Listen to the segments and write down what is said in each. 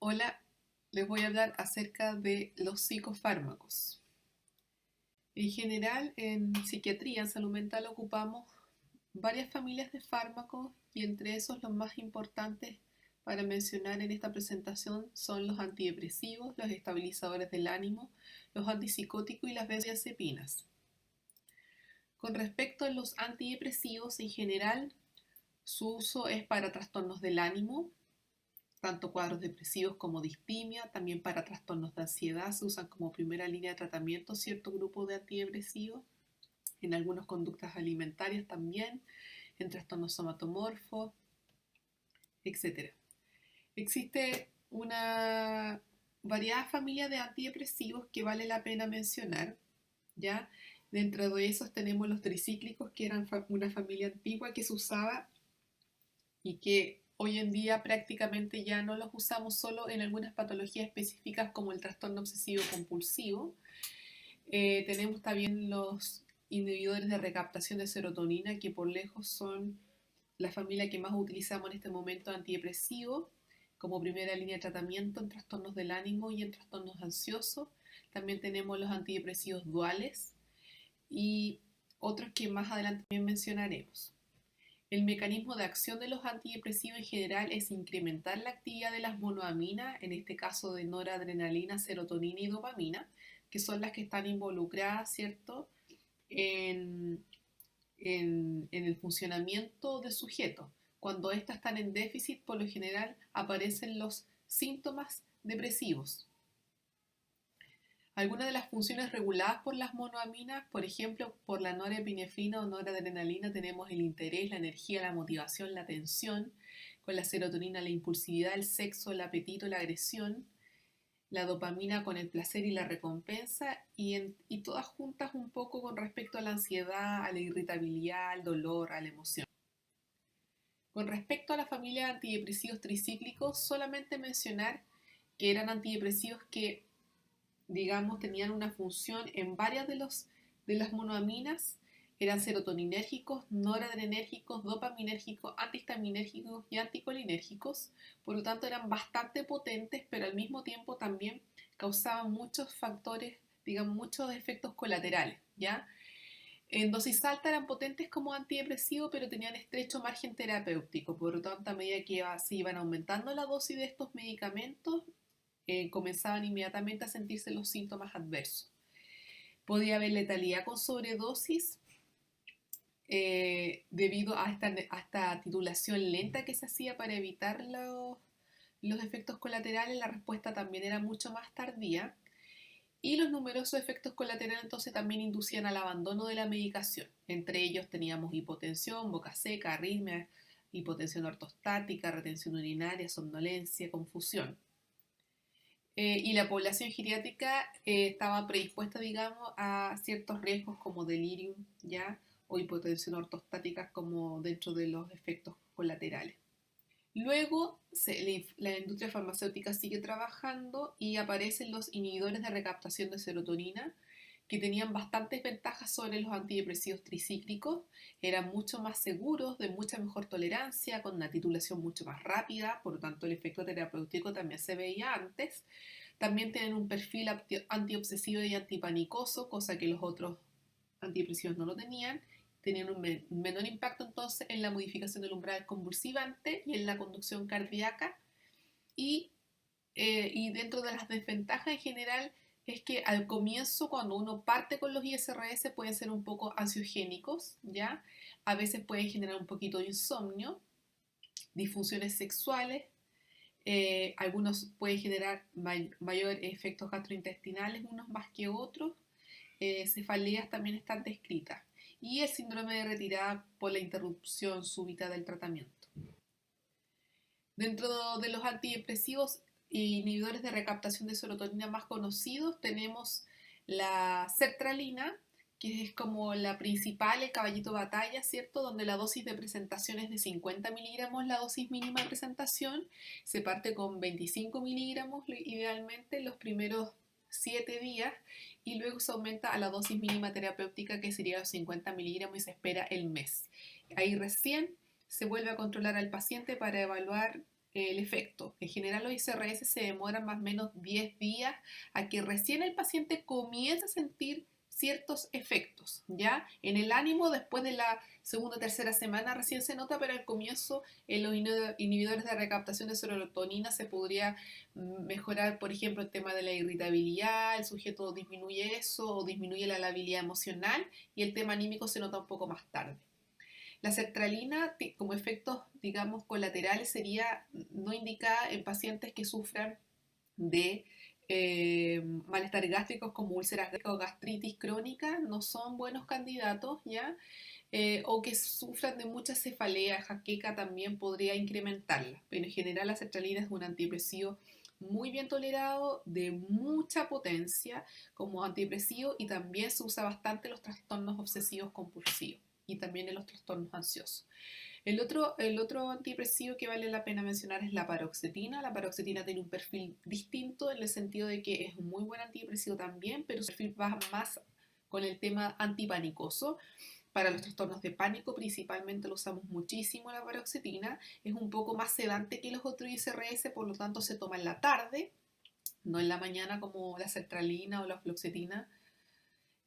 Hola, les voy a hablar acerca de los psicofármacos. En general, en psiquiatría, en salud mental, ocupamos varias familias de fármacos y entre esos los más importantes para mencionar en esta presentación son los antidepresivos, los estabilizadores del ánimo, los antipsicóticos y las benzodiazepinas. Con respecto a los antidepresivos, en general, su uso es para trastornos del ánimo, tanto cuadros depresivos como distimia, también para trastornos de ansiedad se usan como primera línea de tratamiento cierto grupo de antidepresivos, en algunas conductas alimentarias también, en trastornos somatomorfos, etc. Existe una variada familia de antidepresivos que vale la pena mencionar, ¿ya? Dentro de esos tenemos los tricíclicos, que eran una familia antigua que se usaba y que hoy en día prácticamente ya no los usamos solo en algunas patologías específicas como el trastorno obsesivo compulsivo. Tenemos también los inhibidores de recaptación de serotonina, que por lejos son la familia que más utilizamos en este momento antidepresivo, como primera línea de tratamiento en trastornos del ánimo y en trastornos ansiosos. También tenemos los antidepresivos duales y otros que más adelante también mencionaremos. El mecanismo de acción de los antidepresivos en general es incrementar la actividad de las monoaminas, en este caso de noradrenalina, serotonina y dopamina, que son las que están involucradas, ¿cierto?, en, en el funcionamiento del sujeto. Cuando éstas están en déficit, por lo general aparecen los síntomas depresivos. Algunas de las funciones reguladas por las monoaminas, por ejemplo, por la norepinefrina o noradrenalina, tenemos el interés, la energía, la motivación, la atención; con la serotonina, la impulsividad, el sexo, el apetito, la agresión; la dopamina con el placer y la recompensa, y todas juntas un poco con respecto a la ansiedad, a la irritabilidad, al dolor, a la emoción. Con respecto a la familia de antidepresivos tricíclicos, solamente mencionar que eran antidepresivos que, digamos, tenían una función en varias de las monoaminas. Eran serotoninérgicos, noradrenérgicos, dopaminérgicos, antihistaminérgicos y anticolinérgicos. Por lo tanto, eran bastante potentes, pero al mismo tiempo también causaban muchos factores, digamos, muchos efectos colaterales, ¿ya? En dosis alta eran potentes como antidepresivos, pero tenían estrecho margen terapéutico. Por lo tanto, a medida que se iban aumentando la dosis de estos medicamentos, comenzaban inmediatamente a sentirse los síntomas adversos. Podía haber letalidad con sobredosis debido a esta titulación lenta que se hacía para evitar los efectos colaterales. La respuesta también era mucho más tardía. Y los numerosos efectos colaterales entonces también inducían al abandono de la medicación. Entre ellos teníamos hipotensión, boca seca, arritmia, hipotensión ortostática, retención urinaria, somnolencia, confusión. Y la población geriátrica estaba predispuesta, digamos, a ciertos riesgos como delirium, ¿ya?, o hipotensión ortostática como dentro de los efectos colaterales. Luego, la industria farmacéutica sigue trabajando y aparecen los inhibidores de recaptación de serotonina, que tenían bastantes ventajas sobre los antidepresivos tricíclicos. Eran mucho más seguros, de mucha mejor tolerancia, con una titulación mucho más rápida, por lo tanto el efecto terapéutico también se veía antes. También tienen un perfil antiobsesivo y antipanicoso, cosa que los otros antidepresivos no lo tenían. Tenían un menor impacto entonces en la modificación del umbral convulsivante y en la conducción cardíaca. Y dentro de las desventajas en general es que al comienzo, cuando uno parte con los ISRS, pueden ser un poco ansiogénicos, ¿ya? A veces pueden generar un poquito de insomnio, disfunciones sexuales, algunos pueden generar mayor efectos gastrointestinales, unos más que otros. Cefaleas también están descritas. Y el síndrome de retirada por la interrupción súbita del tratamiento. Dentro de los antidepresivos e inhibidores de recaptación de serotonina más conocidos tenemos la sertralina, que es como la principal, el caballito de batalla, ¿cierto? Donde la dosis de presentación es de 50 miligramos, la dosis mínima de presentación. Se parte con 25 miligramos idealmente los primeros 7 días y luego se aumenta a la dosis mínima terapéutica, que sería los 50 miligramos, y se espera el mes. Ahí recién se vuelve a controlar al paciente para evaluar el efecto. En general los ICRS se demoran más o menos 10 días a que recién el paciente comience a sentir ciertos efectos, ¿ya? En el ánimo después de la segunda o tercera semana recién se nota, pero al comienzo en los inhibidores de recaptación de serotonina se podría mejorar, por ejemplo, el tema de la irritabilidad, el sujeto disminuye eso o disminuye la labilidad emocional y el tema anímico se nota un poco más tarde. La sertralina, como efectos, digamos, colaterales, sería no indicada en pacientes que sufran de malestar gástricos como úlceras gástricas o gastritis crónica, no son buenos candidatos, ¿ya? O que sufran de mucha cefalea, jaqueca también podría incrementarla, pero en general la sertralina es un antidepresivo muy bien tolerado, de mucha potencia como antidepresivo y también se usa bastante en los trastornos obsesivos compulsivos y también en los trastornos ansiosos. El otro antidepresivo que vale la pena mencionar es la paroxetina. La paroxetina tiene un perfil distinto en el sentido de que es un muy buen antidepresivo también, pero su perfil va más con el tema antipanicoso. Para los trastornos de pánico principalmente lo usamos muchísimo la paroxetina. Es un poco más sedante que los otros ICRS, por lo tanto se toma en la tarde, no en la mañana como la sertralina o la fluoxetina.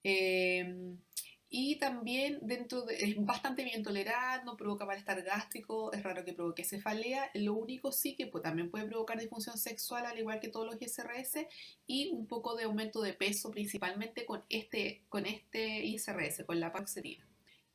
Eh, y también es bastante bien tolerada, no provoca malestar gástrico, es raro que provoque cefalea. Lo único sí que también puede provocar disfunción sexual, al igual que todos los ISRS, y un poco de aumento de peso, principalmente con este ISRS, con la paroxetina.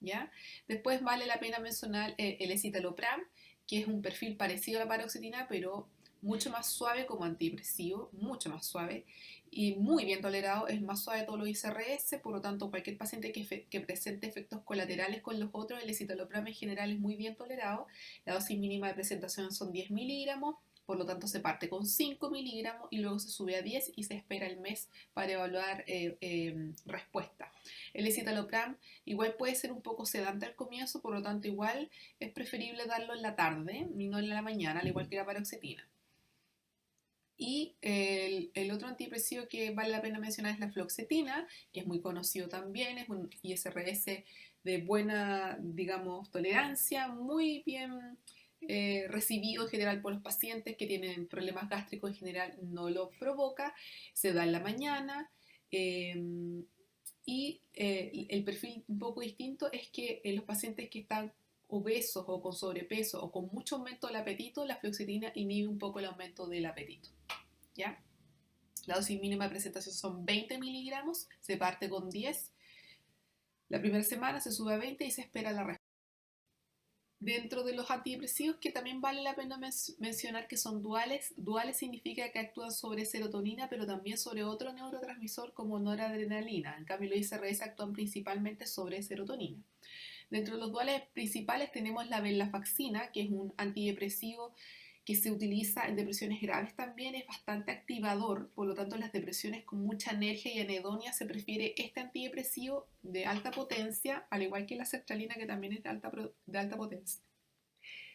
¿Ya? Después vale la pena mencionar el escitalopram, que es un perfil parecido a la paroxetina, pero mucho más suave como antidepresivo, mucho más suave y muy bien tolerado, es más suave de todos los ICRS, por lo tanto cualquier paciente que presente efectos colaterales con los otros, el escitalopram en general es muy bien tolerado. La dosis mínima de presentación son 10 miligramos, por lo tanto se parte con 5 miligramos y luego se sube a 10 y se espera el mes para evaluar respuesta. El escitalopram igual puede ser un poco sedante al comienzo, por lo tanto igual es preferible darlo en la tarde y no en la mañana, al igual que la paroxetina. Y el otro antidepresivo que vale la pena mencionar es la fluoxetina, que es muy conocido también, es un ISRS de buena, digamos, tolerancia, muy bien recibido en general por los pacientes que tienen problemas gástricos, en general no lo provoca, se da en la mañana. Y el perfil un poco distinto es que en los pacientes que están obesos o con sobrepeso o con mucho aumento del apetito, la fluoxetina inhibe un poco el aumento del apetito. ¿Ya? La dosis mínima de presentación son 20 miligramos, se parte con 10. La primera semana se sube a 20 y se espera la respuesta. Dentro de los antidepresivos que también vale la pena mencionar que son duales. Duales significa que actúan sobre serotonina, pero también sobre otro neurotransmisor como noradrenalina. En cambio, los ICRS actúan principalmente sobre serotonina. Dentro de los duales principales tenemos la venlafaxina, que es un antidepresivo que se utiliza en depresiones graves también, es bastante activador, por lo tanto en las depresiones con mucha anergia y anedonia se prefiere este antidepresivo de alta potencia, al igual que la sertralina que también es de alta potencia.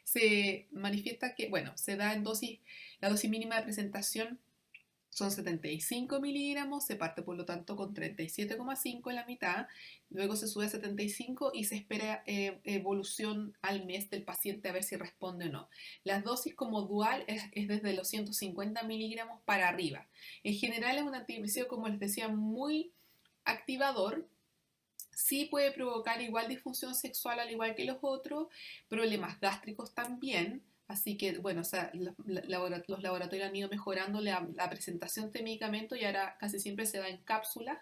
Se manifiesta que, bueno, se da en dosis, la dosis mínima de presentación son 75 miligramos, se parte por lo tanto con 37,5 en la mitad, luego se sube a 75 y se espera evolución al mes del paciente a ver si responde o no. Las dosis como dual es desde los 150 miligramos para arriba. En general es un antidepresivo, como les decía, muy activador. Sí puede provocar igual disfunción sexual al igual que los otros, problemas gástricos también. Así que, bueno, o sea, los laboratorios han ido mejorando la presentación de medicamentos y ahora casi siempre se da en cápsulas.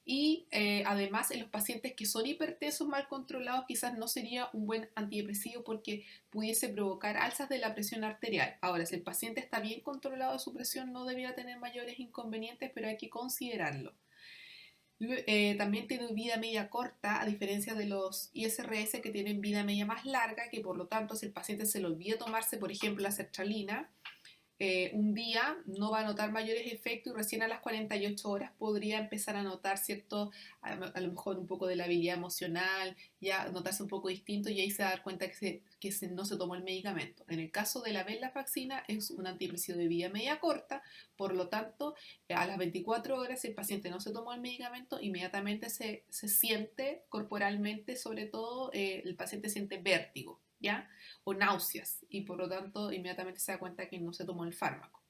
Y además en los pacientes que son hipertensos mal controlados quizás no sería un buen antidepresivo porque pudiese provocar alzas de la presión arterial. Ahora, si el paciente está bien controlado de su presión no debiera tener mayores inconvenientes, pero hay que considerarlo. También tiene vida media corta, a diferencia de los ISRS que tienen vida media más larga, que por lo tanto si el paciente se le olvida tomarse, por ejemplo, la sertralina, un día no va a notar mayores efectos y recién a las 48 horas podría empezar a notar cierto, a lo mejor un poco de la habilidad emocional, ya notarse un poco distinto y ahí se va a dar cuenta que no se tomó el medicamento. En el caso de la venlafaxina es un antidepresivo de vida media corta, por lo tanto a las 24 horas si el paciente no se tomó el medicamento, inmediatamente se siente corporalmente, sobre todo el paciente siente vértigo. ¿ya? O náuseas, y por lo tanto inmediatamente se da cuenta que no se tomó el fármaco.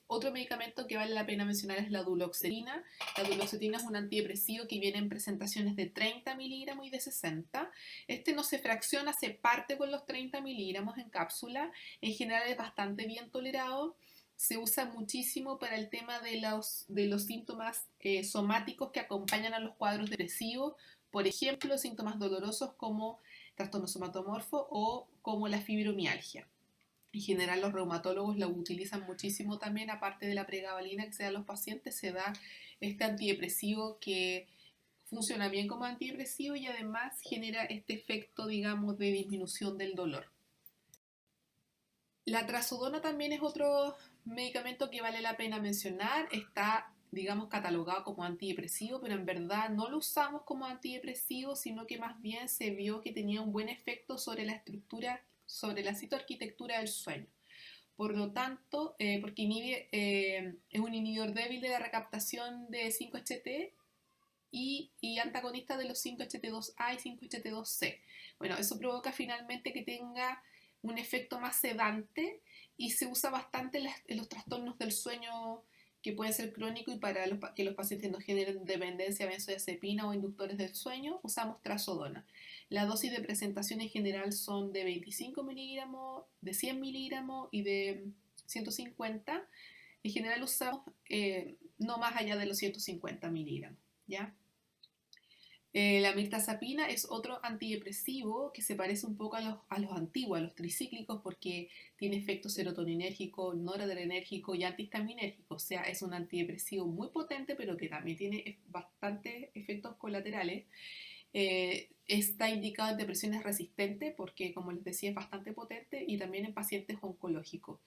Otro medicamento que vale la pena mencionar es la duloxetina. La duloxetina es un antidepresivo que viene en presentaciones de 30 miligramos y de 60. Este no se fracciona, se parte con los 30 miligramos en cápsula. En general es bastante bien tolerado. Se usa muchísimo para el tema de los síntomas somáticos que acompañan a los cuadros depresivos. Por ejemplo, síntomas dolorosos como trastorno somatomorfo o como la fibromialgia. En general los reumatólogos la utilizan muchísimo también, aparte de la pregabalina que se da a los pacientes, se da este antidepresivo que funciona bien como antidepresivo y además genera este efecto, digamos, de disminución del dolor. La trazodona también es otro medicamento que vale la pena mencionar. Está, digamos, catalogado como antidepresivo, pero en verdad no lo usamos como antidepresivo, sino que más bien se vio que tenía un buen efecto sobre la estructura, sobre la citoarquitectura del sueño. Por lo tanto, porque es un inhibidor débil de la recaptación de 5-HT y antagonista de los 5-HT2A y 5-HT2C. Bueno, eso provoca finalmente que tenga un efecto más sedante y se usa bastante en los trastornos del sueño que pueden ser crónicos y para que los pacientes no generen dependencia a benzodiazepina o inductores del sueño, usamos trazodona. La dosis de presentación en general son de 25 miligramos, de 100 miligramos y de 150. En general usamos no más allá de los 150 miligramos, ¿ya? La mirtazapina es otro antidepresivo que se parece un poco a los antiguos, a los tricíclicos, porque tiene efecto serotoninérgico, noradrenérgico y antihistaminérgico. O sea, es un antidepresivo muy potente, pero que también tiene bastantes efectos colaterales. Está indicado en depresiones resistentes porque, como les decía, es bastante potente y también en pacientes oncológicos.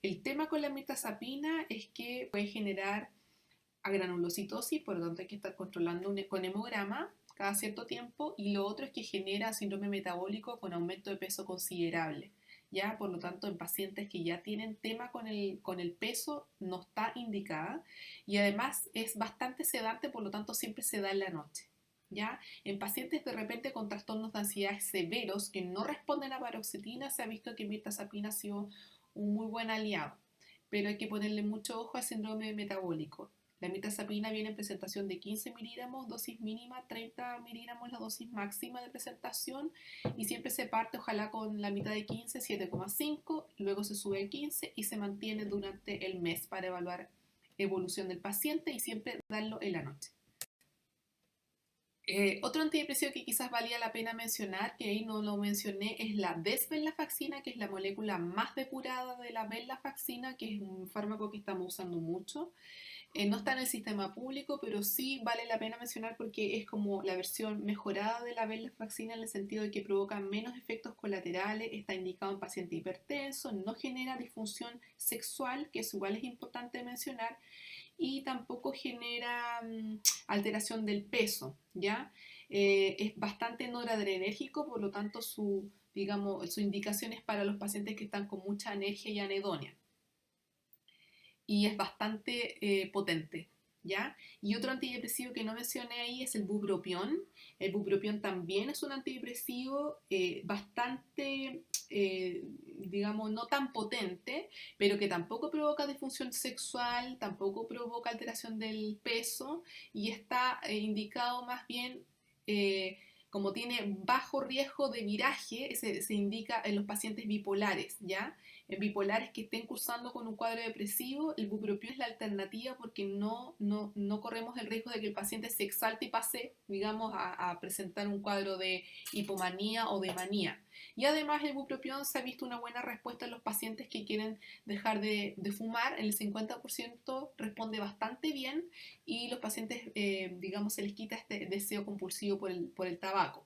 El tema con la mirtazapina es que puede generar agranulocitosis, por lo tanto hay que estar controlando con hemograma cada cierto tiempo, y lo otro es que genera síndrome metabólico con aumento de peso considerable. Ya, por lo tanto, en pacientes que ya tienen tema con el peso no está indicada y además es bastante sedante, por lo tanto siempre se da en la noche. ¿Ya? En pacientes de repente con trastornos de ansiedad severos que no responden a paroxetina, se ha visto que mirtazapina ha sido un muy buen aliado, pero hay que ponerle mucho ojo al síndrome metabólico. La mirtazapina viene en presentación de 15 miligramos, dosis mínima, 30 miligramos la dosis máxima de presentación y siempre se parte ojalá con la mitad de 15, 7,5, luego se sube a 15 y se mantiene durante el mes para evaluar evolución del paciente y siempre darlo en la noche. Otro antidepresivo que quizás valía la pena mencionar, que ahí no lo mencioné, es la desvenlafaxina, que es la molécula más depurada de la venlafaxina, que es un fármaco que estamos usando mucho. No está en el sistema público, pero sí vale la pena mencionar porque es como la versión mejorada de la venlafaxina en el sentido de que provoca menos efectos colaterales, está indicado en paciente hipertenso, no genera disfunción sexual, que es igual es importante mencionar, y tampoco genera alteración del peso, ¿ya? Es bastante noradrenérgico, por lo tanto digamos, su indicación es para los pacientes que están con mucha anergia y anedonia y es bastante potente, ¿ya? Y otro antidepresivo que no mencioné ahí es el bupropión. El bupropión también es un antidepresivo bastante, digamos, no tan potente, pero que tampoco provoca disfunción sexual, tampoco provoca alteración del peso y está indicado más bien... como tiene bajo riesgo de viraje, se indica en los pacientes bipolares, ¿ya? En bipolares que estén cursando con un cuadro depresivo, el bupropión es la alternativa porque no corremos el riesgo de que el paciente se exalte y pase, digamos, a presentar un cuadro de hipomanía o de manía. Y además el bupropión se ha visto una buena respuesta en los pacientes que quieren dejar de fumar, el 50% responde bastante bien y los pacientes, digamos, se les quita este deseo compulsivo por el tabaco.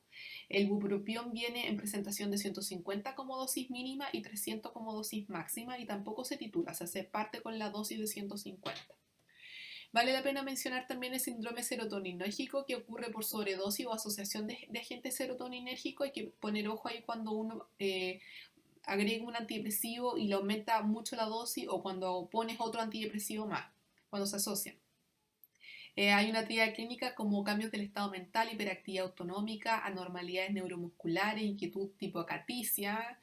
El bupropión viene en presentación de 150 como dosis mínima y 300 como dosis máxima y tampoco se titula, se parte con la dosis de 150. Vale la pena mencionar también el síndrome serotoninérgico que ocurre por sobredosis o asociación de agentes serotoninérgicos. Hay que poner ojo ahí cuando uno agrega un antidepresivo y le aumenta mucho la dosis o cuando pones otro antidepresivo más, cuando se asocian. Hay una actividad clínica como cambios del estado mental, hiperactividad autonómica, anormalidades neuromusculares, inquietud tipo acaticia,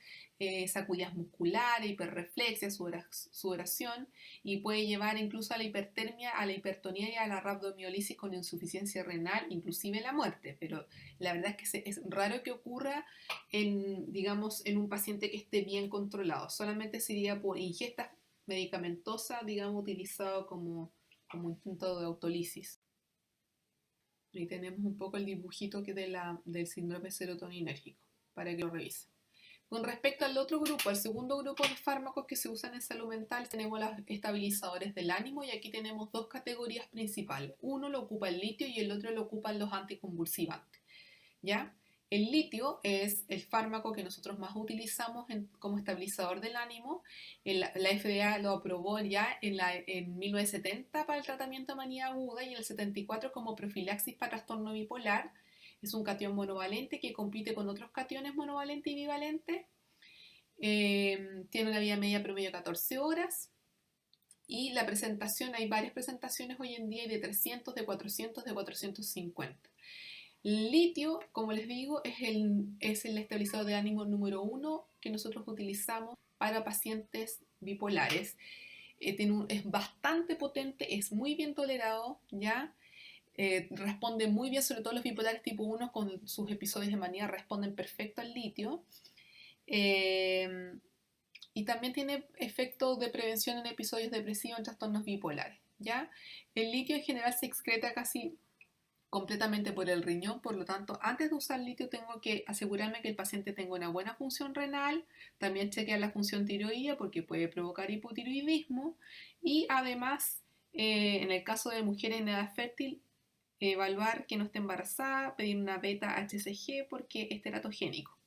sacudidas musculares, hiperreflexia, sudoración, y puede llevar incluso a la hipertermia, a la hipertonía y a la rhabdomiólisis con insuficiencia renal, inclusive la muerte. Pero la verdad es que es raro que ocurra en, digamos, en un paciente que esté bien controlado. Solamente sería por ingesta medicamentosa, digamos, utilizado como instinto de autolisis. Ahí tenemos un poco el dibujito del síndrome serotoninérgico, para que lo revisen. Con respecto al otro grupo, al segundo grupo de fármacos que se usan en salud mental, tenemos los estabilizadores del ánimo y aquí tenemos dos categorías principales. Uno lo ocupa el litio y el otro lo ocupan los anticonvulsivantes. ¿Ya? El litio es el fármaco que nosotros más utilizamos como estabilizador del ánimo. La FDA lo aprobó ya en 1970 para el tratamiento de manía aguda y en el 74 como profilaxis para trastorno bipolar. Es un catión monovalente que compite con otros cationes monovalentes y bivalentes. Tiene una vida media promedio de 14 horas. Y la presentación, hay varias presentaciones hoy en día de 300, de 400, de 450. El litio, como les digo, es el estabilizador de ánimo número 1 que nosotros utilizamos para pacientes bipolares. Es bastante potente, es muy bien tolerado, ¿ya? Responde muy bien, sobre todo los bipolares tipo 1 con sus episodios de manía responden perfecto al litio. Y también tiene efecto de prevención en episodios depresivos en trastornos bipolares, ¿ya? El litio en general se excreta casi completamente por el riñón, por lo tanto, antes de usar litio tengo que asegurarme que el paciente tenga una buena función renal, también chequear la función tiroidea porque puede provocar hipotiroidismo y además, en el caso de mujeres en edad fértil, evaluar que no esté embarazada, pedir una beta HCG porque es teratogénico.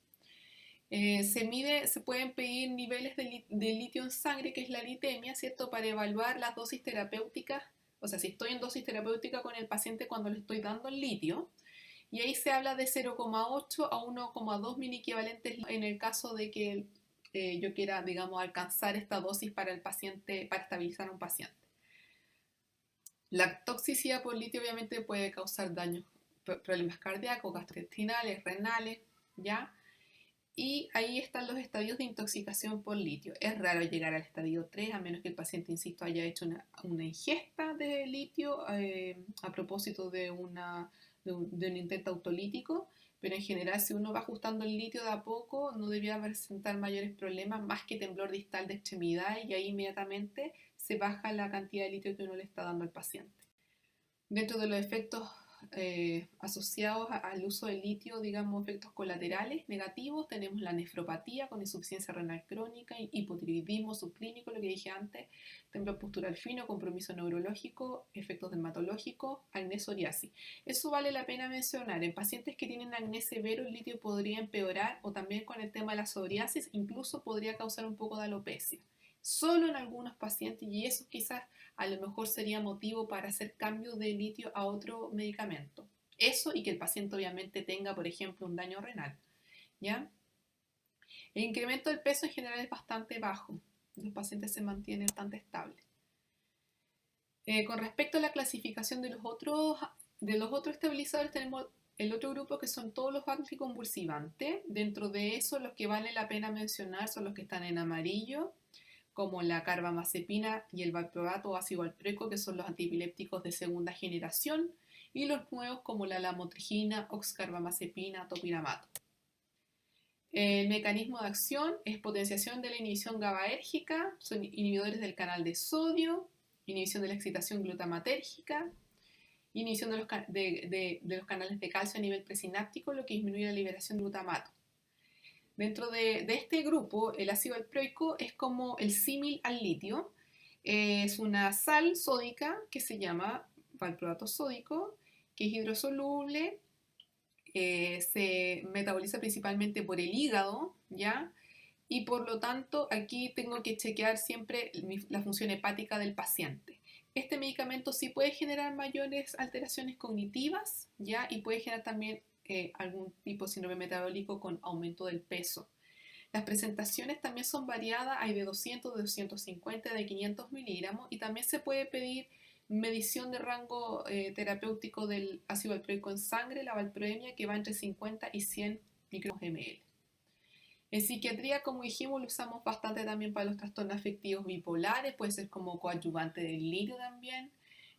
Se pueden pedir niveles de litio en sangre, que es la litemia, ¿cierto? Para evaluar las dosis terapéuticas, o sea, si estoy en dosis terapéutica con el paciente cuando le estoy dando el litio, y ahí se habla de 0,8 a 1,2 mini equivalentes en el caso de que yo quiera, digamos, alcanzar esta dosis para el paciente, para estabilizar a un paciente. La toxicidad por litio obviamente puede causar daños, problemas cardíacos, gastrointestinales, renales, ¿ya? Y ahí están los estadios de intoxicación por litio. Es raro llegar al estadio 3 a menos que el paciente, insisto, haya hecho una ingesta de litio a propósito de un intento autolítico, pero en general si uno va ajustando el litio de a poco no debería presentar mayores problemas más que temblor distal de extremidad y ahí inmediatamente se baja la cantidad de litio que uno le está dando al paciente. Dentro de los efectos asociados al uso del litio, digamos, efectos colaterales negativos, tenemos la nefropatía con insuficiencia renal crónica, hipotiroidismo subclínico, lo que dije antes, temblor postural fino, compromiso neurológico, efectos dermatológicos, acné, psoriasis. Eso vale la pena mencionar. En pacientes que tienen acné severo, el litio podría empeorar o también con el tema de la psoriasis, incluso podría causar un poco de alopecia. Solo en algunos pacientes, y eso quizás a lo mejor sería motivo para hacer cambio de litio a otro medicamento. Eso y que el paciente obviamente tenga, por ejemplo, un daño renal, ¿ya? El incremento del peso en general es bastante bajo. Los pacientes se mantienen bastante estables. Con respecto a la clasificación de los otros estabilizadores, tenemos el otro grupo que son todos los anticonvulsivantes. Dentro de eso, los que vale la pena mencionar son los que están en amarillo, como la carbamazepina y el valproato o ácido valproico, que son los antiepilépticos de segunda generación, y los nuevos como la lamotrigina, oxcarbamazepina, topiramato. El mecanismo de acción es potenciación de la inhibición GABAérgica, son inhibidores del canal de sodio, inhibición de la excitación glutamatérgica, inhibición de los canales de calcio a nivel presináptico, lo que disminuye la liberación de glutamato. Dentro de este grupo, el ácido valproico es como el símil al litio. Es una sal sódica que se llama valproato sódico, que es hidrosoluble, se metaboliza principalmente por el hígado, ¿ya? Y por lo tanto, aquí tengo que chequear siempre la función hepática del paciente. Este medicamento sí puede generar mayores alteraciones cognitivas, ¿ya? Y puede generar también algún tipo de síndrome metabólico con aumento del peso. Las presentaciones también son variadas, hay de 200, de 250, de 500 miligramos y también se puede pedir medición de rango terapéutico del ácido valproico en sangre, la valproemia, que va entre 50 y 100 microgramos ml. En psiquiatría, como dijimos, lo usamos bastante también para los trastornos afectivos bipolares, puede ser como coadyuvante del delirio también,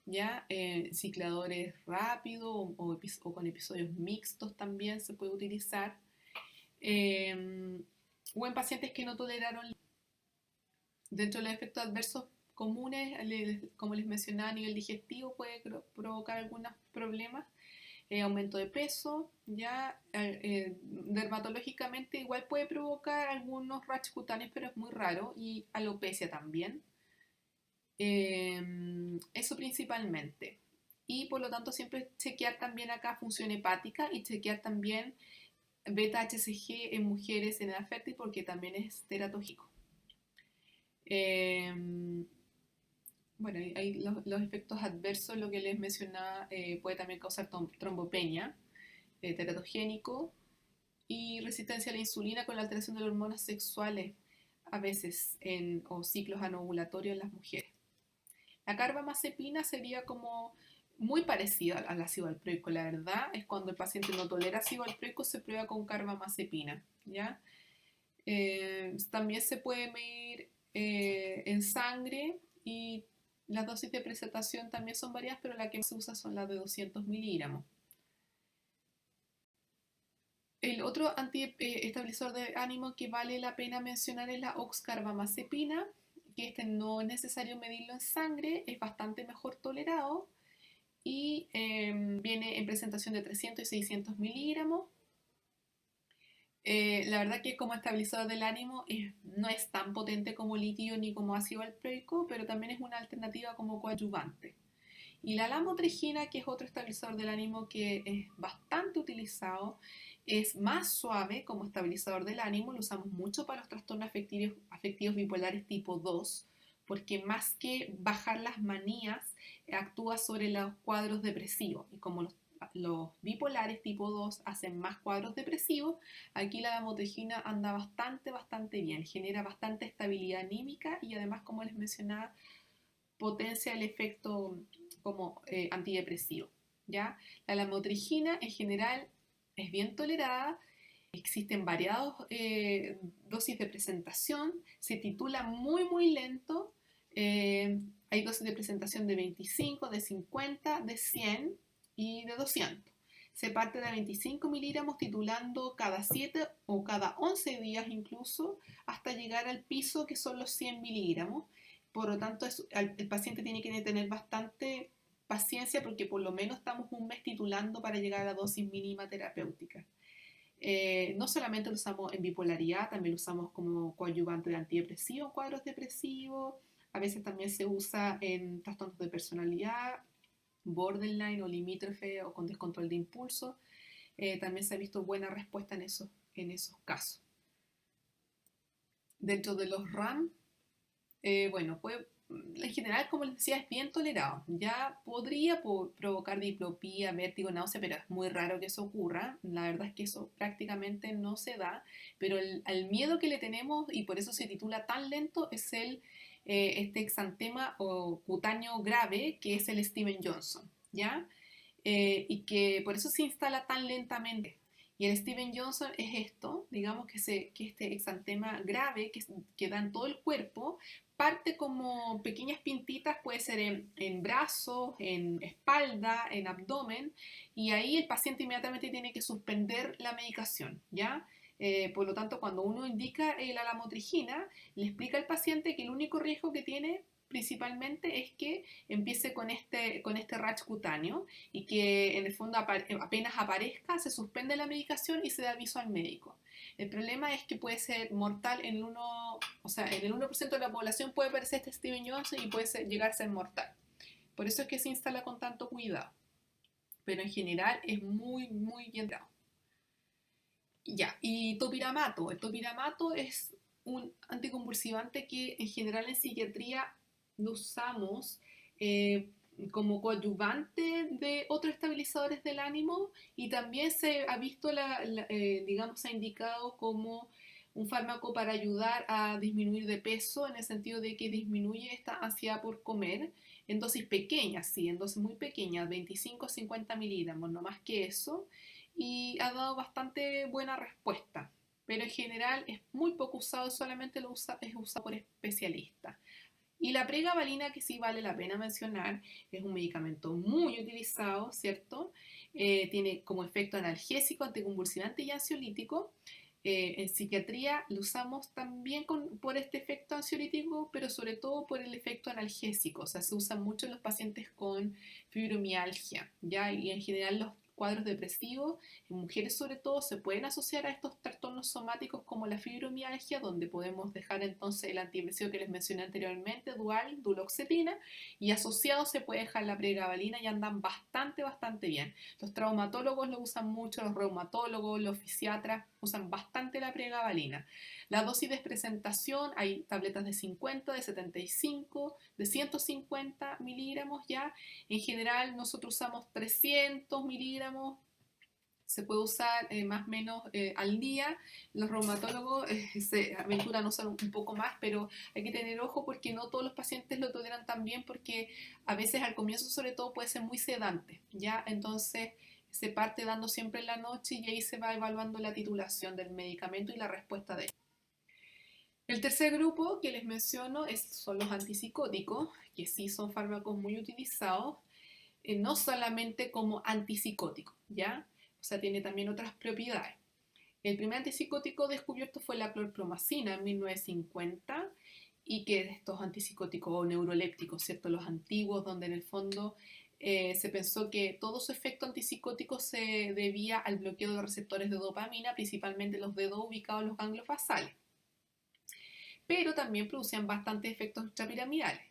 ¿ya? Cicladores rápidos o con episodios mixtos también se puede utilizar. O en pacientes que no toleraron. Dentro de los efectos adversos comunes, como les mencionaba, a nivel digestivo puede provocar algunos problemas, aumento de peso, ya dermatológicamente igual puede provocar algunos rasgos cutáneos, pero es muy raro, y alopecia también. Eso principalmente. Y por lo tanto siempre chequear también acá función hepática y chequear también beta-HCG en mujeres en edad fértil porque también es teratóxico. Bueno, hay los efectos adversos, lo que les mencionaba, puede también causar trombopenia, teratogénico y resistencia a la insulina con la alteración de las hormonas sexuales, a veces o ciclos anovulatorios en las mujeres. La carbamazepina sería como muy parecida al ácido valproico, la verdad, es cuando el paciente no tolera ácido valproico, se prueba con carbamazepina, ¿ya? También se puede medir en sangre y las dosis de presentación también son variadas, pero la que más se usa son las de 200 miligramos. El otro antiestabilizador de ánimo que vale la pena mencionar es la oxcarbamazepina, que no es necesario medirlo en sangre, es bastante mejor tolerado y viene en presentación de 300 y 600 miligramos. La verdad que como estabilizador del ánimo no es tan potente como litio ni como ácido valproico, pero también es una alternativa como coadyuvante. Y la lamotrigina, que es otro estabilizador del ánimo que es bastante utilizado, es más suave como estabilizador del ánimo, lo usamos mucho para los trastornos afectivos bipolares tipo 2, porque más que bajar las manías, actúa sobre los cuadros depresivos. Y como los bipolares tipo 2 hacen más cuadros depresivos, aquí la lamotrigina anda bastante bien, genera bastante estabilidad anímica y además, como les mencionaba, potencia el efecto como antidepresivo, ¿ya? La lamotrigina en general es bien tolerada, existen variadas dosis de presentación, se titula muy lento, hay dosis de presentación de 25, de 50, de 100 y de 200. Se parte de 25 miligramos titulando cada 7 o cada 11 días incluso hasta llegar al piso que son los 100 miligramos. Por lo tanto, el paciente tiene que tener bastante paciencia porque por lo menos estamos un mes titulando para llegar a la dosis mínima terapéutica. No solamente lo usamos en bipolaridad, también lo usamos como coadyuvante de antidepresivo en cuadros depresivos, a veces también se usa en trastornos de personalidad, borderline o limítrofe o con descontrol de impulso. También se ha visto buena respuesta en esos casos. Dentro de los RAM, bueno, en general, como les decía, es bien tolerado. Ya podría provocar diplopía, vértigo, náusea, pero es muy raro que eso ocurra. La verdad es que eso prácticamente no se da. Pero el miedo que le tenemos, y por eso se titula tan lento, es este exantema o cutáneo grave, que es el Steven Johnson, ¿ya? Y que por eso se instala tan lentamente. Y el Steven Johnson es esto, digamos que este exantema grave que da en todo el cuerpo, parte como pequeñas pintitas, puede ser en brazos, en espalda, en abdomen, y ahí el paciente inmediatamente tiene que suspender la medicación, ¿ya? Por lo tanto, cuando uno indica la lamotrigina, le explica al paciente que el único riesgo que tiene principalmente es que empiece con este rash cutáneo y que en el fondo apenas aparezca, se suspende la medicación y se da aviso al médico. El problema es que puede ser mortal en en el 1% de la población puede aparecer este Steven Johnson y puede llegar a ser mortal. Por eso es que se instala con tanto cuidado. Pero en general es muy bien dado. Ya, y topiramato. El topiramato es un anticonvulsivante que en general en psiquiatría lo usamos como coadyuvante de otros estabilizadores del ánimo y también se ha visto, digamos, se ha indicado como un fármaco para ayudar a disminuir de peso en el sentido de que disminuye esta ansiedad por comer en dosis pequeñas, sí, en dosis muy pequeñas, 25 a 50 miligramos, no más que eso, y ha dado bastante buena respuesta. Pero en general es muy poco usado, solamente es usado por especialistas. Y la pregabalina, que sí vale la pena mencionar, es un medicamento muy utilizado, ¿cierto? Tiene como efecto analgésico, anticonvulsivante y ansiolítico. En psiquiatría lo usamos también por este efecto ansiolítico, pero sobre todo por el efecto analgésico. O sea, se usa mucho en los pacientes con fibromialgia, ¿ya? Y en general los cuadros depresivos, en mujeres sobre todo, se pueden asociar a estos trastornos somáticos como la fibromialgia, donde podemos dejar entonces el antidepresivo que les mencioné anteriormente, dual, duloxetina, y asociado se puede dejar la pregabalina y andan bastante bien. Los traumatólogos lo usan mucho, los reumatólogos, los fisiatras usan bastante la pregabalina. La dosis de presentación, hay tabletas de 50, de 75, de 150 miligramos ya. En general nosotros usamos 300 miligramos, se puede usar más o menos al día. Los reumatólogos se aventuran a usar un poco más, pero hay que tener ojo porque no todos los pacientes lo toleran tan bien, porque a veces al comienzo sobre todo puede ser muy sedante, ¿ya? Entonces se parte dando siempre en la noche y ahí se va evaluando la titulación del medicamento y la respuesta de él. El tercer grupo que les menciono son los antipsicóticos, que sí son fármacos muy utilizados, no solamente como antipsicótico, ¿ya? O sea, tiene también otras propiedades. El primer antipsicótico descubierto fue la clorpromacina en 1950, y que estos antipsicóticos o neurolépticos, ¿cierto? Los antiguos, donde en el fondo se pensó que todo su efecto antipsicótico se debía al bloqueo de receptores de dopamina, principalmente los dedos ubicados en los ganglios basales. Pero también producían bastantes efectos extrapiramidales.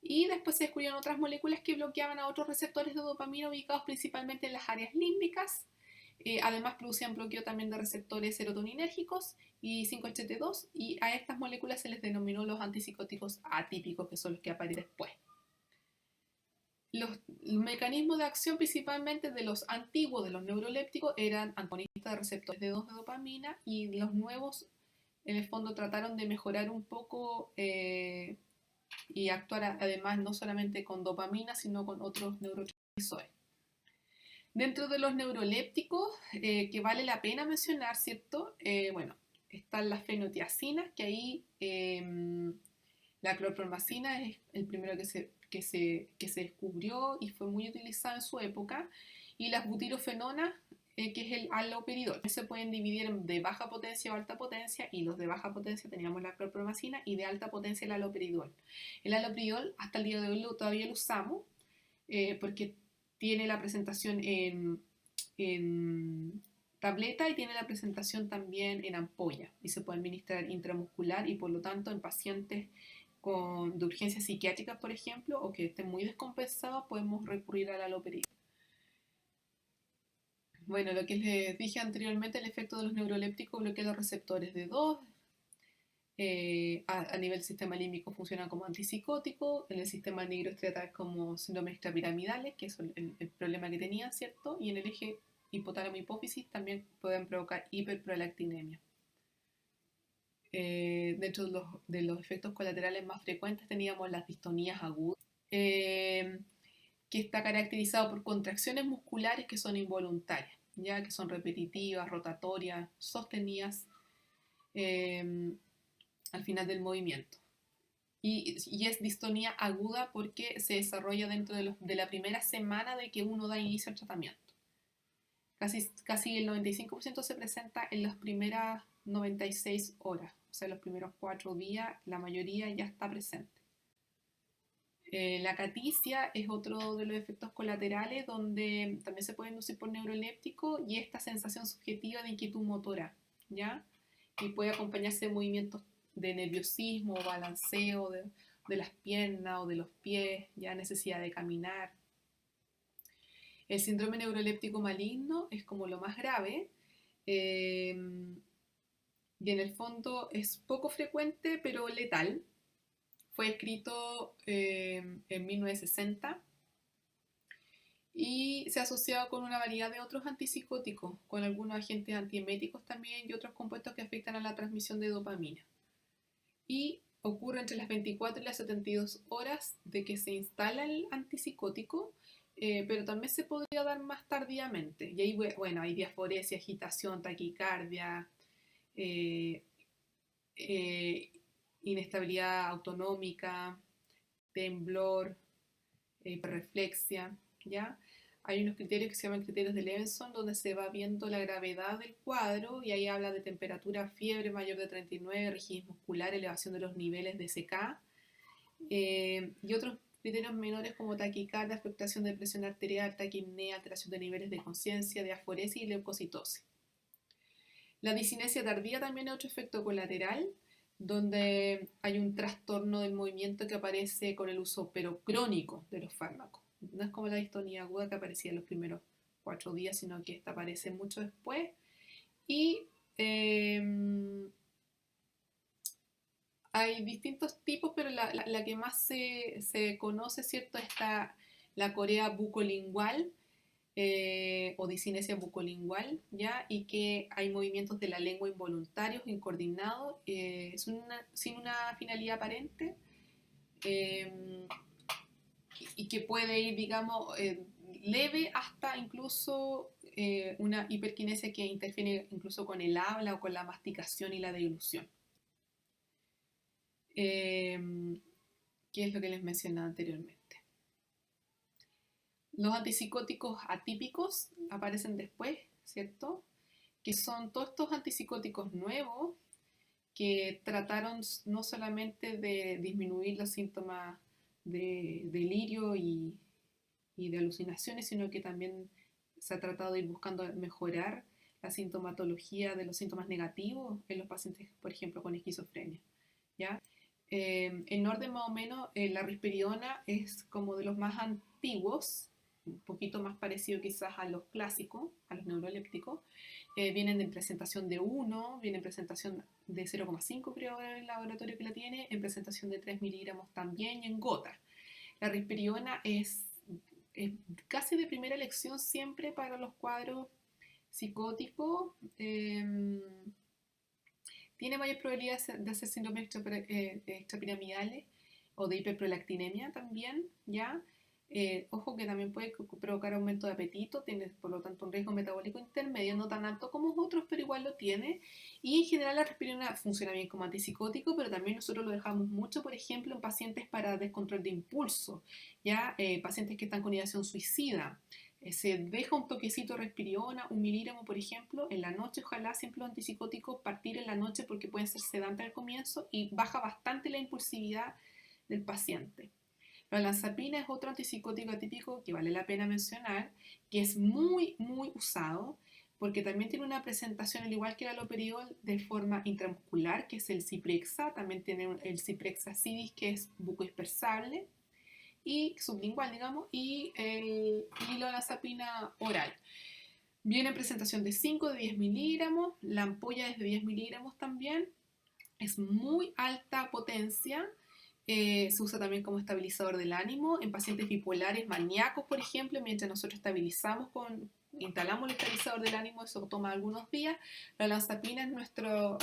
Y después se descubrieron otras moléculas que bloqueaban a otros receptores de dopamina ubicados principalmente en las áreas límbicas. Además producían bloqueo también de receptores serotoninérgicos y 5-HT2, y a estas moléculas se les denominó los antipsicóticos atípicos, que son los que aparecen después. Los mecanismos de acción principalmente de los antiguos, de los neurolépticos, eran antagonistas de receptores de dopamina, y los nuevos en el fondo trataron de mejorar un poco y actuar además no solamente con dopamina, sino con otros neurotransmisores. Dentro de los neurolépticos, que vale la pena mencionar, ¿cierto? Bueno, están las fenotiacinas, que ahí la clorpromacina es el primero que se descubrió y fue muy utilizado en su época, y las butirofenonas, que es el haloperidol. Se pueden dividir de baja potencia o alta potencia, y los de baja potencia teníamos la clorpromacina y de alta potencia el haloperidol. El haloperidol hasta el día de hoy todavía lo usamos porque tiene la presentación en tableta y tiene la presentación también en ampolla, y se puede administrar intramuscular, y por lo tanto en pacientes de urgencias psiquiátricas, por ejemplo, o que estén muy descompensados, podemos recurrir al haloperidol. Bueno, lo que les dije anteriormente, el efecto de los neurolépticos bloquea los receptores de 2. A nivel del sistema límbico funciona como antipsicótico, en el sistema negroestriatal como síndromes extrapiramidales, que es el problema que tenían, ¿cierto? Y en el eje hipotálamo-hipófisis también pueden provocar hiperprolactinemia. Dentro de los efectos colaterales más frecuentes teníamos las distonías agudas, que está caracterizado por contracciones musculares que son involuntarias, ya que son repetitivas, rotatorias, sostenidas al final del movimiento. Y es distonía aguda porque se desarrolla dentro de la primera semana de que uno da inicio al tratamiento. Casi el 95% se presenta en las primeras 96 horas, o sea, los primeros 4 días, la mayoría ya está presente. La caticia es otro de los efectos colaterales donde también se puede inducir por neuroléptico, y esta sensación subjetiva de inquietud motora, ¿ya? Y puede acompañarse de movimientos de nerviosismo, balanceo de las piernas o de los pies, ya necesidad de caminar. El síndrome neuroléptico maligno es como lo más grave, y en el fondo es poco frecuente pero letal. Fue escrito en 1960, y se ha asociado con una variedad de otros antipsicóticos, con algunos agentes antieméticos también y otros compuestos que afectan a la transmisión de dopamina. Y ocurre entre las 24 y las 72 horas de que se instala el antipsicótico, pero también se podría dar más tardíamente. Y ahí, bueno, hay diaforesia, agitación, taquicardia, eh, eh, inestabilidad autonómica, temblor, hiperreflexia, ¿ya? Hay unos criterios que se llaman criterios de Levenson, donde se va viendo la gravedad del cuadro y ahí habla de temperatura, fiebre mayor de 39, rigidez muscular, elevación de los niveles de CK, y otros criterios menores como taquicardia, fluctuación de presión arterial, taquipnea, alteración de niveles de conciencia, diaforesia y leucocitosis. La disinesia tardía también es otro efecto colateral, donde hay un trastorno del movimiento que aparece con el uso pero crónico de los fármacos. No es como la distonía aguda que aparecía en los primeros 4 días, sino que esta aparece mucho después. Y hay distintos tipos, pero la que más se conoce, ¿cierto? Está la corea bucolingual, o disinesia bucolingual, ¿ya? Y que hay movimientos de la lengua involuntarios, incoordinados, sin una finalidad aparente, eh, y que puede ir, digamos, leve hasta incluso una hiperquinesia que interfiere incluso con el habla o con la masticación y la deglución. ¿Qué es lo que les mencionaba anteriormente? Los antipsicóticos atípicos aparecen después, ¿cierto? Que son todos estos antipsicóticos nuevos que trataron no solamente de disminuir los síntomas de delirio y de alucinaciones, sino que también se ha tratado de ir buscando mejorar la sintomatología de los síntomas negativos en los pacientes, por ejemplo, con esquizofrenia, ¿ya? En orden más o menos, la risperidona es como de los más antiguos, un poquito más parecido quizás a los clásicos, a los neurolépticos. Vienen en presentación de 1, viene en presentación de 0,5 creo en el laboratorio que la tiene, en presentación de 3 miligramos también y en gotas. La risperidona es casi de primera elección siempre para los cuadros psicóticos. Tiene mayor probabilidad de hacer síndrome extrapiramidales o de hiperprolactinemia también, ¿ya? Ojo que también puede provocar aumento de apetito, tiene por lo tanto un riesgo metabólico intermedio, no tan alto como otros, pero igual lo tiene. Y en general la risperidona funciona bien como antipsicótico, pero también nosotros lo dejamos mucho, por ejemplo, en pacientes para descontrol de impulso, ¿ya? Pacientes que están con ideación suicida. Se deja un toquecito de risperidona, 1 miligramo, por ejemplo, en la noche. Ojalá siempre los antipsicóticos partir en la noche porque pueden ser sedantes al comienzo y baja bastante la impulsividad del paciente. La olanzapina es otro antipsicótico atípico que vale la pena mencionar, que es muy, muy usado porque también tiene una presentación, al igual que el haloperidol, de forma intramuscular, que es el Ciprexa. También tiene el Ciprexa acidis, que es bucodispersable y sublingual, digamos, y la olanzapina oral. Viene en presentación de 5, de 10 miligramos, la ampolla es de 10 miligramos también, es muy alta potencia, se usa también como estabilizador del ánimo en pacientes bipolares maníacos, por ejemplo, mientras nosotros instalamos el estabilizador del ánimo, eso toma algunos días. La olanzapina es nuestro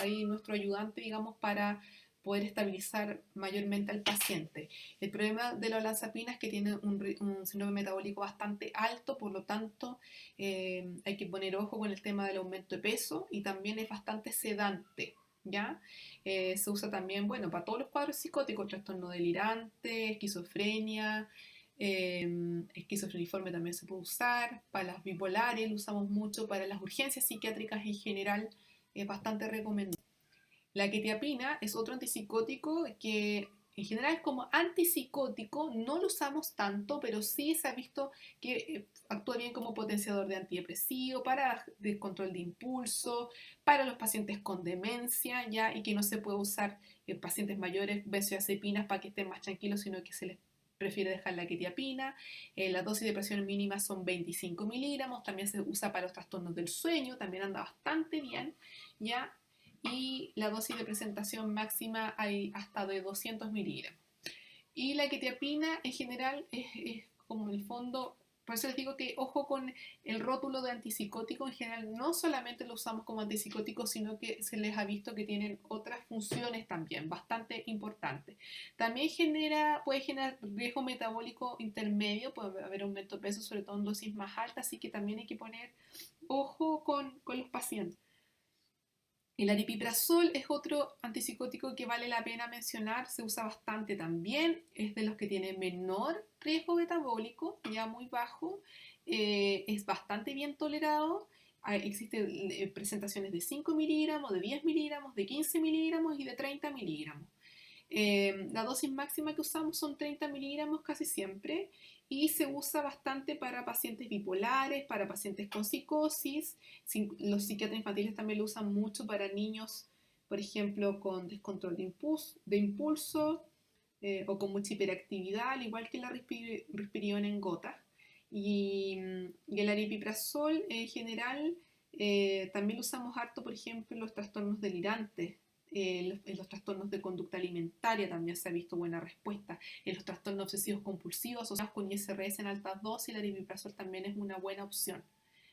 ayudante, digamos, para poder estabilizar mayormente al paciente. El problema de la olanzapina es que tiene un síndrome metabólico bastante alto, por lo tanto hay que poner ojo con el tema del aumento de peso y también es bastante sedante, ¿ya? Se usa también, bueno, para todos los cuadros psicóticos, trastorno delirante, esquizofrenia, esquizofreniforme también se puede usar, para las bipolares lo usamos mucho, para las urgencias psiquiátricas en general es bastante recomendable. La quetiapina es otro antipsicótico que en general como antipsicótico no lo usamos tanto, pero sí se ha visto que actúa bien como potenciador de antidepresivo, para descontrol de impulso, para los pacientes con demencia, ¿ya? Y que no se puede usar en pacientes mayores benzodiazepinas para que estén más tranquilos, sino que se les prefiere dejar la quetiapina. La dosis de presión mínima son 25 miligramos, también se usa para los trastornos del sueño, también anda bastante bien, ¿ya? Y la dosis de presentación máxima hay hasta de 200 miligramos. Y la quetiapina en general es como en el fondo Por eso les digo que ojo con el rótulo de antipsicótico en general, no solamente lo usamos como antipsicótico, sino que se les ha visto que tienen otras funciones también, bastante importantes. También puede generar riesgo metabólico intermedio, puede haber aumento de peso, sobre todo en dosis más altas, así que también hay que poner ojo con los pacientes. El aripiprazol es otro antipsicótico que vale la pena mencionar, se usa bastante también, es de los que tiene menor riesgo metabólico, ya muy bajo, es bastante bien tolerado, existen presentaciones de 5 miligramos, de 10 miligramos, de 15 miligramos y de 30 miligramos. La dosis máxima que usamos son 30 miligramos casi siempre y se usa bastante para pacientes bipolares, para pacientes con psicosis. Los psiquiatras infantiles también lo usan mucho para niños, por ejemplo, con descontrol de impulso o con mucha hiperactividad, al igual que la risperidona en gotas. Y el aripiprazol en general también lo usamos harto, por ejemplo, en los trastornos delirantes. En los trastornos de conducta alimentaria también se ha visto buena respuesta. En los trastornos obsesivos compulsivos asociados con ISRS en altas dosis, el aripiprazol también es una buena opción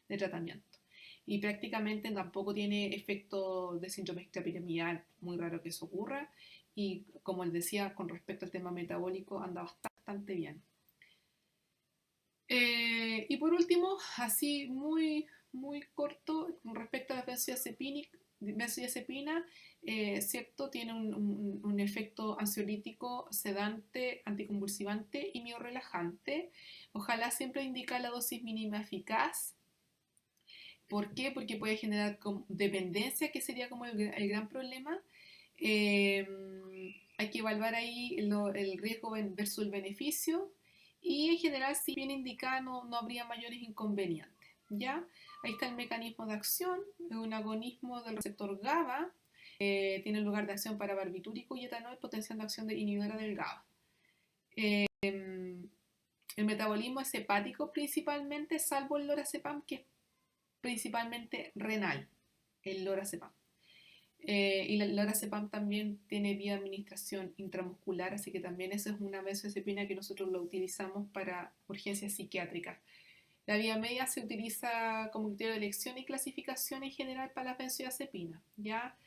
de tratamiento. Y prácticamente tampoco tiene efecto de síndrome extrapiramidal, muy raro que eso ocurra. Y como les decía, con respecto al tema metabólico, anda bastante bien. Y por último, así muy corto, con respecto a la benzodiazepina, cierto, tiene un efecto ansiolítico, sedante, anticonvulsivante y miorrelajante. Ojalá siempre indicar la dosis mínima eficaz. ¿Por qué? Porque puede generar dependencia, que sería como el gran problema. Eh, Hay que evaluar ahí el riesgo versus el beneficio y en general si bien indicada no habría mayores inconvenientes. ¿Ya? Ahí está el mecanismo de acción, es un agonismo del receptor GABA, tiene lugar de acción para barbitúrico y etanol, potenciando acción de inhibidora del GABA. El metabolismo es hepático principalmente, salvo el lorazepam, que es principalmente renal, el lorazepam. Y el lorazepam también tiene vía de administración intramuscular, así que también esa es una benzodiazepina que nosotros lo utilizamos para urgencias psiquiátricas. La vía media se utiliza como criterio de elección y clasificación en general para las benzodiazepinas, ¿ya?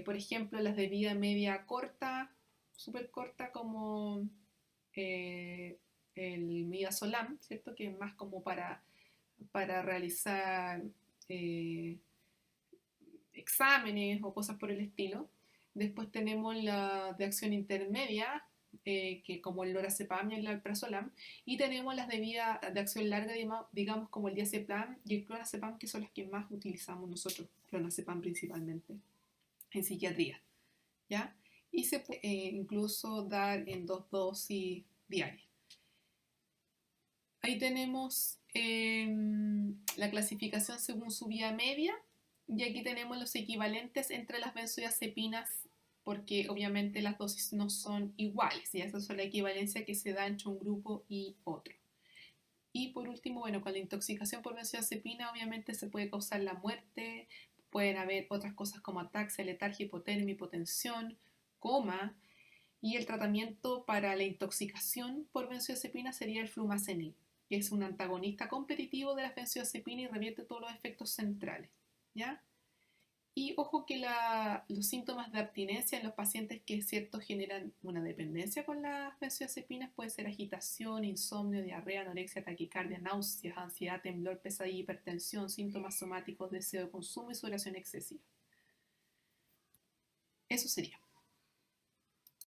Por ejemplo, las de vía media corta, súper corta, como el midazolam, ¿cierto? Que es más como para realizar exámenes o cosas por el estilo. Después tenemos la de acción intermedia, que como el lorazepam y el alprazolam, y tenemos las de vía de acción larga, digamos como el diazepam y el clonazepam, que son las que más utilizamos nosotros, clonazepam principalmente, en psiquiatría, ¿ya? Y se puede incluso dar en 2 dosis diarias. Ahí tenemos la clasificación según su vía media, y aquí tenemos los equivalentes entre las benzodiazepinas, porque obviamente las dosis no son iguales, y esa es la equivalencia que se da entre un grupo y otro. Y por último, bueno, con la intoxicación por benzodiazepina obviamente se puede causar la muerte, pueden haber otras cosas como ataxia, letargia, hipotermia, hipotensión, coma, y el tratamiento para la intoxicación por benzodiazepina sería el flumazenil, que es un antagonista competitivo de las benzodiazepinas y revierte todos los efectos centrales, ¿ya? Y ojo que los síntomas de abstinencia en los pacientes que es cierto generan una dependencia con las benzodiazepinas puede ser agitación, insomnio, diarrea, anorexia, taquicardia, náuseas, ansiedad, temblor, pesadilla, hipertensión, síntomas somáticos, deseo de consumo y sudoración excesiva. Eso sería.